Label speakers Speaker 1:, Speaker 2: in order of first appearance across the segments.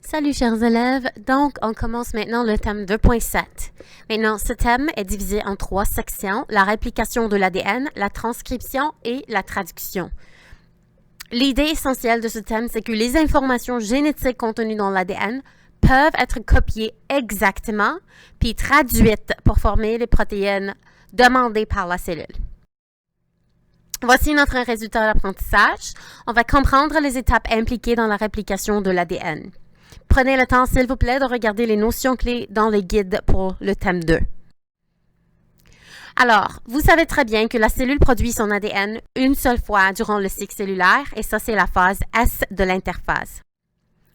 Speaker 1: Salut chers élèves, donc on commence maintenant le thème 2.7. Maintenant, ce thème est divisé en 3 sections, la réplication de l'ADN, la transcription et la traduction. L'idée essentielle de ce thème, c'est que les informations génétiques contenues dans l'ADN peuvent être copiées exactement puis traduites pour former les protéines demandées par la cellule. Voici notre résultat d'apprentissage. On va comprendre les étapes impliquées dans la réplication de l'ADN. Prenez le temps, s'il vous plaît, de regarder les notions clés dans les guides pour le thème 2. Alors, vous savez très bien que la cellule produit son ADN une seule fois durant le cycle cellulaire, et ça, c'est la phase S de l'interphase.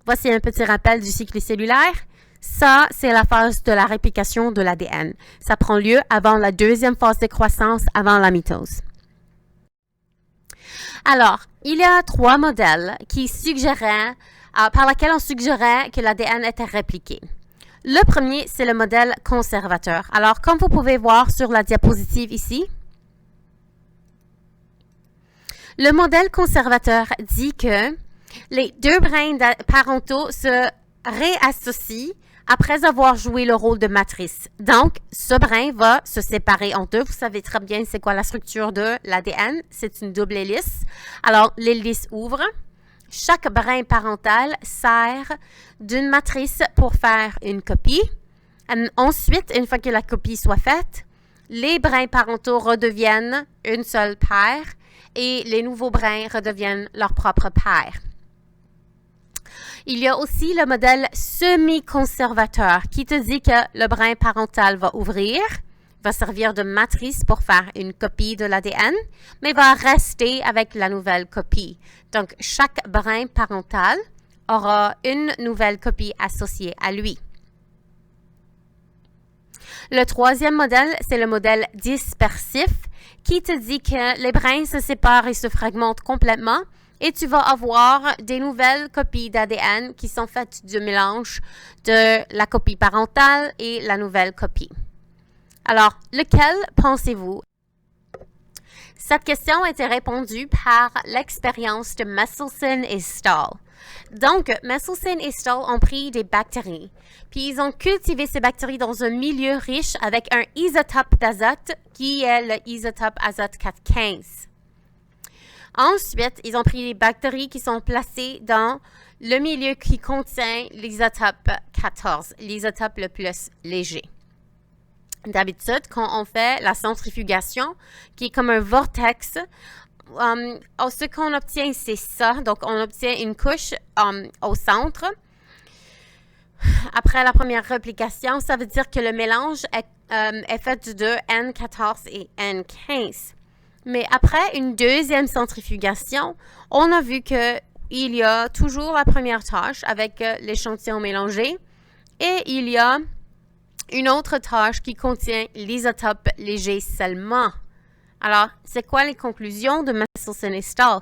Speaker 1: Voici un petit rappel du cycle cellulaire. Ça, c'est la phase de la réplication de l'ADN. Ça prend lieu avant la deuxième phase de croissance, avant la mitose. Alors, il y a 3 modèles qui suggéraient par laquelle on suggérait que l'ADN était répliqué. Le premier, c'est le modèle conservateur. Alors, comme vous pouvez voir sur la diapositive ici, le modèle conservateur dit que les 2 brins parentaux se réassocient après avoir joué le rôle de matrice. Donc, ce brin va se séparer en 2. Vous savez très bien c'est quoi la structure de l'ADN. C'est une double hélice. Alors, l'hélice ouvre. Chaque brin parental sert d'une matrice pour faire une copie. Ensuite, une fois que la copie soit faite, les brins parentaux redeviennent une seule paire et les nouveaux brins redeviennent leur propre paire. Il y a aussi le modèle semi-conservateur qui te dit que le brin parental va ouvrir, va servir de matrice pour faire une copie de l'ADN, mais va rester avec la nouvelle copie. Donc, chaque brin parental aura une nouvelle copie associée à lui. Le troisième modèle, c'est le modèle dispersif qui te dit que les brins se séparent et se fragmentent complètement et tu vas avoir des nouvelles copies d'ADN qui sont faites du mélange de la copie parentale et la nouvelle copie. Alors, lequel pensez-vous? Cette question a été répondue par l'expérience de Messelson et Stahl. Donc, Messelson et Stahl ont pris des bactéries, puis ils ont cultivé ces bactéries dans un milieu riche avec un isotope d'azote qui est le isotope azote 415. Ensuite, ils ont pris des bactéries qui sont placées dans le milieu qui contient l'isotope 14, l'isotope le plus léger. D'habitude, quand on fait la centrifugation, qui est comme un vortex, ce qu'on obtient, c'est ça. Donc, on obtient une couche au centre. Après la première réplication, ça veut dire que le mélange est fait de N14 et N15. Mais après une deuxième centrifugation, on a vu qu'il y a toujours la première tâche avec l'échantillon mélangé et il y a une autre tâche qui contient l'isotope léger seulement. Alors, c'est quoi les conclusions de Messelson et Stahl?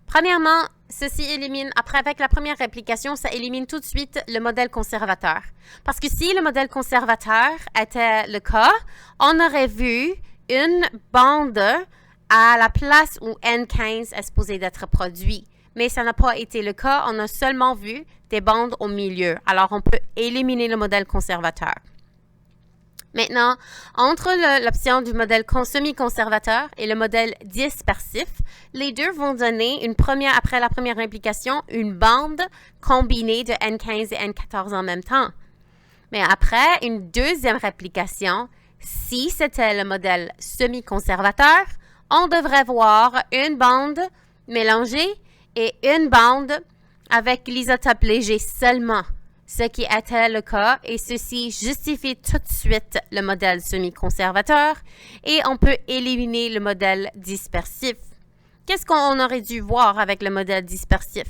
Speaker 1: Premièrement, ceci élimine, avec la première réplication, ça élimine tout de suite le modèle conservateur. Parce que si le modèle conservateur était le cas, on aurait vu une bande à la place où N15 est supposé d'être produit. Mais ça n'a pas été le cas, on a seulement vu des bandes au milieu. Alors, on peut éliminer le modèle conservateur. Maintenant, entre l'option du modèle semi-conservateur et le modèle dispersif, les deux vont donner après la première implication, une bande combinée de N15 et N14 en même temps. Mais après une deuxième réplication, si c'était le modèle semi-conservateur, on devrait voir une bande mélangée et une bande avec l'isotope léger seulement, ce qui était le cas, et ceci justifie tout de suite le modèle semi-conservateur, et on peut éliminer le modèle dispersif. Qu'est-ce qu'on aurait dû voir avec le modèle dispersif?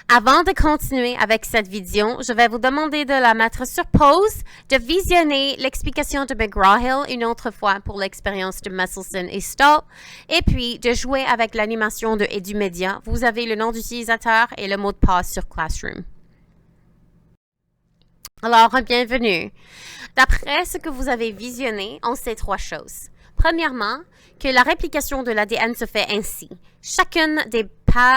Speaker 1: Avant de continuer avec cette vidéo, je vais vous demander de la mettre sur pause, de visionner l'explication de McGraw-Hill une autre fois pour l'expérience de Messelson et Stahl, et puis de jouer avec l'animation de Edumedia. Vous avez le nom d'utilisateur et le mot de passe sur Classroom. Alors, bienvenue. D'après ce que vous avez visionné, on sait 3 choses. Premièrement, que la réplication de l'ADN se fait ainsi. Chacune des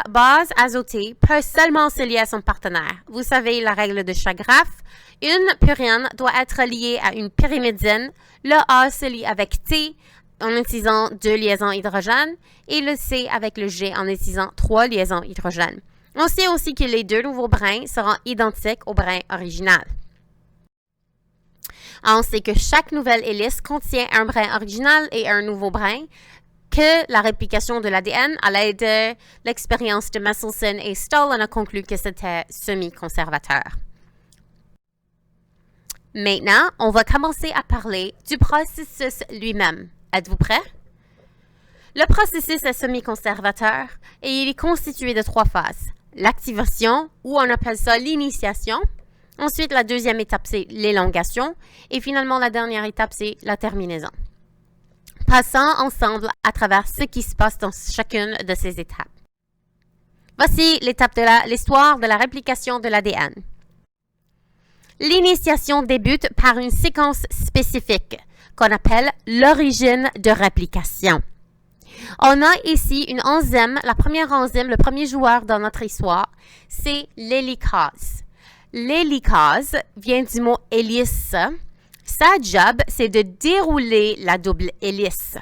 Speaker 1: base azotée peut seulement se lier à son partenaire. Vous savez la règle de chaque graphe. Une purine doit être liée à une pyrimidine. Le A se lie avec T en utilisant 2 liaisons hydrogène et le C avec le G en utilisant 3 liaisons hydrogène. On sait aussi que les 2 nouveaux brins seront identiques au brin original. On sait que chaque nouvelle hélice contient un brin original et un nouveau brin, que la réplication de l'ADN à l'aide de l'expérience de Messelson et Stoll, on a conclu que c'était semi-conservateur. Maintenant, on va commencer à parler du processus lui-même. Êtes-vous prêts? Le processus est semi-conservateur et il est constitué de 3 phases. L'activation, ou on appelle ça l'initiation. Ensuite, la deuxième étape, c'est l'élongation. Et finalement, la dernière étape, c'est la terminaison. Passons ensemble à travers ce qui se passe dans chacune de ces étapes. Voici l'histoire de la réplication de l'ADN. L'initiation débute par une séquence spécifique qu'on appelle l'origine de réplication. On a ici une enzyme, la première enzyme, le premier joueur dans notre histoire, c'est l'hélicase. L'hélicase vient du mot hélice. Sa job, c'est de dérouler la double hélice.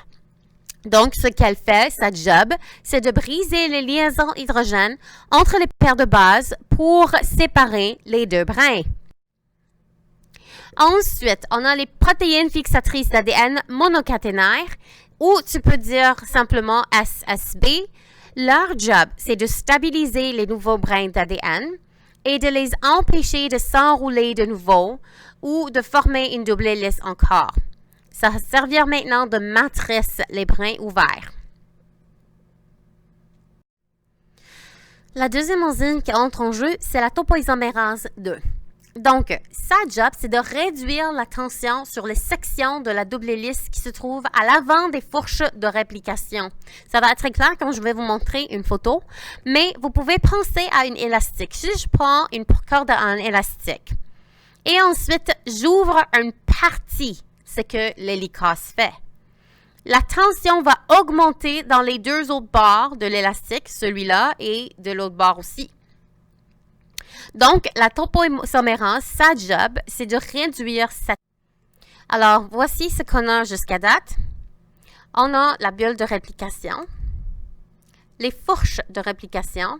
Speaker 1: Donc, ce qu'elle fait, sa job, c'est de briser les liaisons hydrogènes entre les paires de bases pour séparer les 2 brins. Ensuite, on a les protéines fixatrices d'ADN monocaténaires, ou tu peux dire simplement SSB. Leur job, c'est de stabiliser les nouveaux brins d'ADN et de les empêcher de s'enrouler de nouveau ou de former une double hélice encore. Ça va servir maintenant de matrice les brins ouverts. La deuxième enzyme qui entre en jeu, c'est la topoisomérase 2. Donc, sa job, c'est de réduire la tension sur les sections de la double hélice qui se trouvent à l'avant des fourches de réplication. Ça va être très clair quand je vais vous montrer une photo, mais vous pouvez penser à une élastique. Si je prends une corde à un élastique et ensuite j'ouvre une partie, ce que l'hélicase fait. La tension va augmenter dans les 2 autres bords de l'élastique, celui-là et de l'autre bord aussi. Donc, la topoisomérase, sa job, c'est de réduire cette... Alors, voici ce qu'on a jusqu'à date. On a la bulle de réplication, les fourches de réplication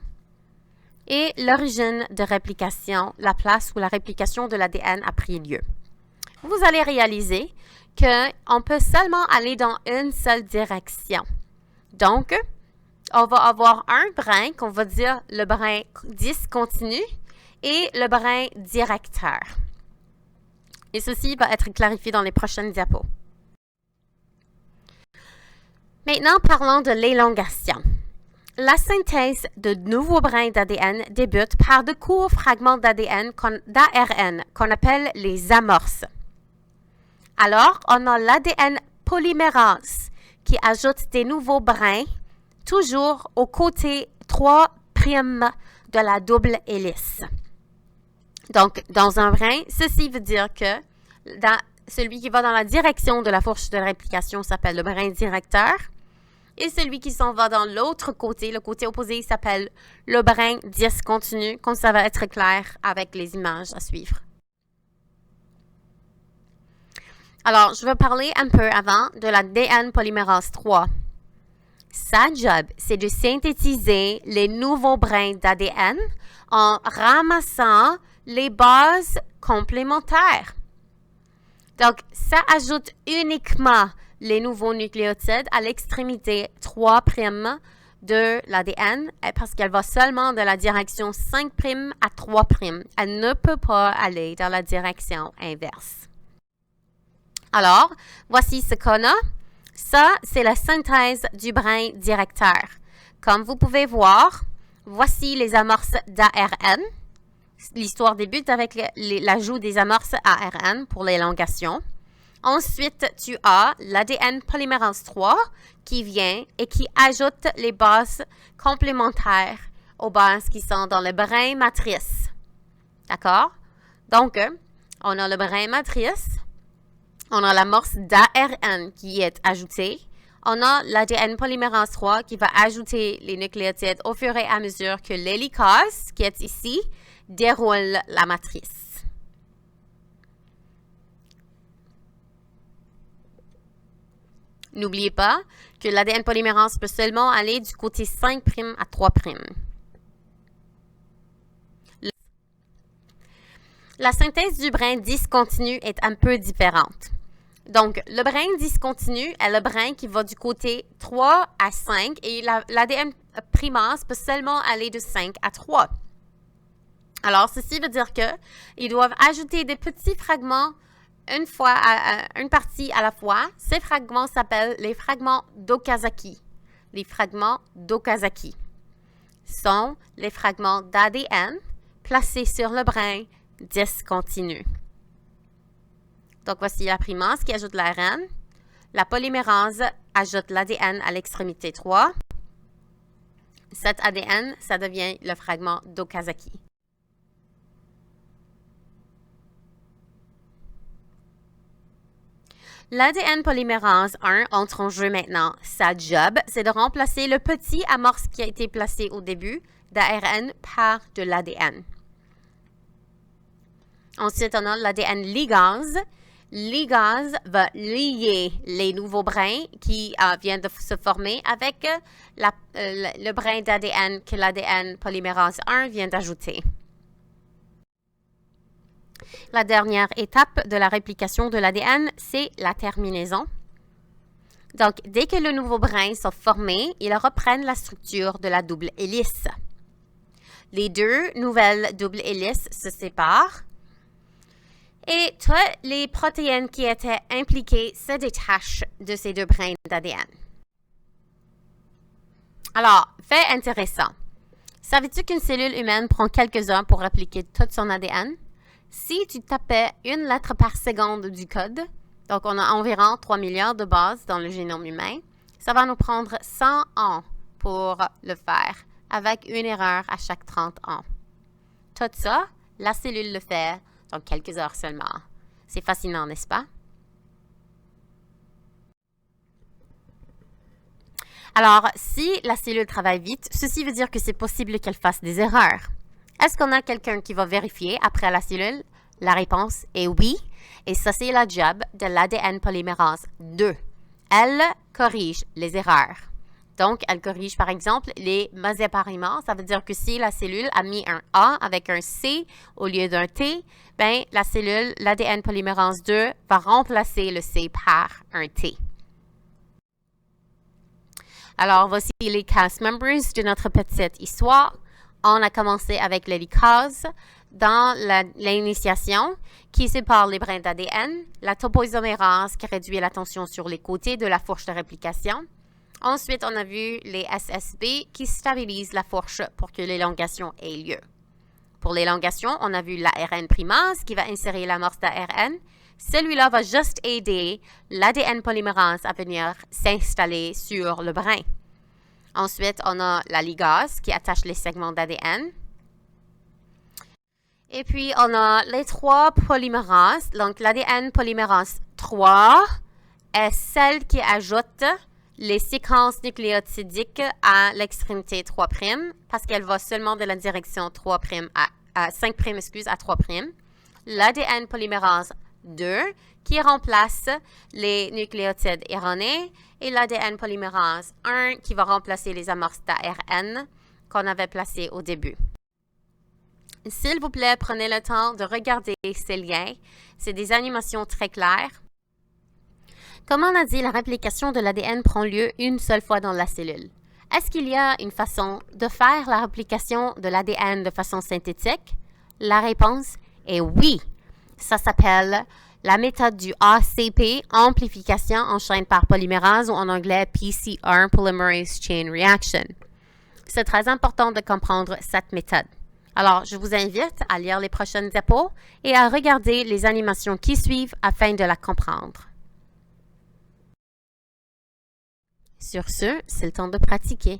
Speaker 1: et l'origine de réplication, la place où la réplication de l'ADN a pris lieu. Vous allez réaliser qu'on peut seulement aller dans une seule direction. Donc, on va avoir un brin qu'on va dire le brin discontinu et le brin directeur. Et ceci va être clarifié dans les prochaines diapos. Maintenant, parlons de l'élongation. La synthèse de nouveaux brins d'ADN débute par de courts fragments d'ARN qu'on appelle les amorces. Alors, on a l'ADN polymérase qui ajoute des nouveaux brins, toujours au côté 3' de la double hélice. Donc, dans un brin, ceci veut dire que celui qui va dans la direction de la fourche de réplication s'appelle le brin directeur. Et celui qui s'en va dans l'autre côté, le côté opposé, s'appelle le brin discontinu, comme ça va être clair avec les images à suivre. Alors, je vais parler un peu avant de l'ADN polymérase 3. Sa job, c'est de synthétiser les nouveaux brins d'ADN en ramassant les bases complémentaires. Donc, ça ajoute uniquement les nouveaux nucléotides à l'extrémité 3' de l'ADN parce qu'elle va seulement de la direction 5' à 3'. Elle ne peut pas aller dans la direction inverse. Alors, voici ce qu'on a. Ça, c'est la synthèse du brin directeur. Comme vous pouvez voir, voici les amorces d'ARN. L'histoire débute avec l'ajout des amorces ARN pour l'élongation. Ensuite, tu as l'ADN polymérase 3 qui vient et qui ajoute les bases complémentaires aux bases qui sont dans le brin matrice. D'accord? Donc, on a le brin matrice, on a l'amorce d'ARN qui est ajoutée, on a l'ADN polymérase 3 qui va ajouter les nucléotides au fur et à mesure que l'hélicase, qui est ici, déroule la matrice. N'oubliez pas que l'ADN polymérase peut seulement aller du côté 5' à 3'. La synthèse du brin discontinu est un peu différente. Donc, le brin discontinu est le brin qui va du côté 3 à 5 et l'ADN primase peut seulement aller de 5 à 3. Alors, ceci veut dire qu'ils doivent ajouter des petits fragments une partie à la fois. Ces fragments s'appellent les fragments d'Okazaki. Les fragments d'Okazaki sont les fragments d'ADN placés sur le brin discontinu. Donc, voici la primase qui ajoute l'ARN. La polymérase ajoute l'ADN à l'extrémité 3. Cet ADN, ça devient le fragment d'Okazaki. L'ADN polymérase 1 entre en jeu maintenant. Sa job, c'est de remplacer le petit amorce qui a été placé au début d'ARN par de l'ADN. Ensuite, on a l'ADN ligase. Ligase va lier les nouveaux brins qui viennent de se former avec le brin d'ADN que l'ADN polymérase 1 vient d'ajouter. La dernière étape de la réplication de l'ADN, c'est la terminaison. Donc, dès que le nouveau brin sont formés, ils reprennent la structure de la double hélice. Les deux nouvelles doubles hélices se séparent et toutes les protéines qui étaient impliquées se détachent de ces deux brins d'ADN. Alors, fait intéressant. Savais-tu qu'une cellule humaine prend quelques heures pour répliquer tout son ADN? Si tu tapais une lettre par seconde du code, donc on a environ 3 milliards de bases dans le génome humain, ça va nous prendre 100 ans pour le faire, avec une erreur à chaque 30 ans. Tout ça, la cellule le fait dans quelques heures seulement. C'est fascinant, n'est-ce pas? Alors, si la cellule travaille vite, ceci veut dire que c'est possible qu'elle fasse des erreurs. Est-ce qu'on a quelqu'un qui va vérifier après la cellule? La réponse est oui. Et ça, c'est la job de l'ADN polymérase 2. Elle corrige les erreurs. Donc, elle corrige, par exemple, les mésapariements. Ça veut dire que si la cellule a mis un A avec un C au lieu d'un T, bien, la cellule, l'ADN polymérase 2, va remplacer le C par un T. Alors, voici les cast members de notre petite histoire. On a commencé avec l'hélicase dans l'initiation qui sépare les brins d'ADN, la topoisomérase qui réduit la tension sur les côtés de la fourche de réplication. Ensuite, on a vu les SSB qui stabilisent la fourche pour que l'élongation ait lieu. Pour l'élongation, on a vu l'ARN primase qui va insérer l'amorce d'ARN. Celui-là va juste aider l'ADN polymérase à venir s'installer sur le brin. Ensuite, on a la ligase qui attache les segments d'ADN. Et puis, on a les 3 polymérases. Donc, l'ADN polymérase 3 est celle qui ajoute les séquences nucléotidiques à l'extrémité 3' parce qu'elle va seulement de la direction 5' à 3'. L'ADN polymérase 2 qui remplace les nucléotides erronés et l'ADN polymérase 1 qui va remplacer les amorces d'ARN qu'on avait placées au début. S'il vous plaît, prenez le temps de regarder ces liens. C'est des animations très claires. Comme on a dit, la réplication de l'ADN prend lieu une seule fois dans la cellule. Est-ce qu'il y a une façon de faire la réplication de l'ADN de façon synthétique? La réponse est oui. Ça s'appelle la méthode du ACP, amplification en chaîne par polymérase, ou en anglais PCR, Polymerase Chain Reaction. C'est très important de comprendre cette méthode. Alors, je vous invite à lire les prochaines diapos et à regarder les animations qui suivent afin de la comprendre. Sur ce, c'est le temps de pratiquer.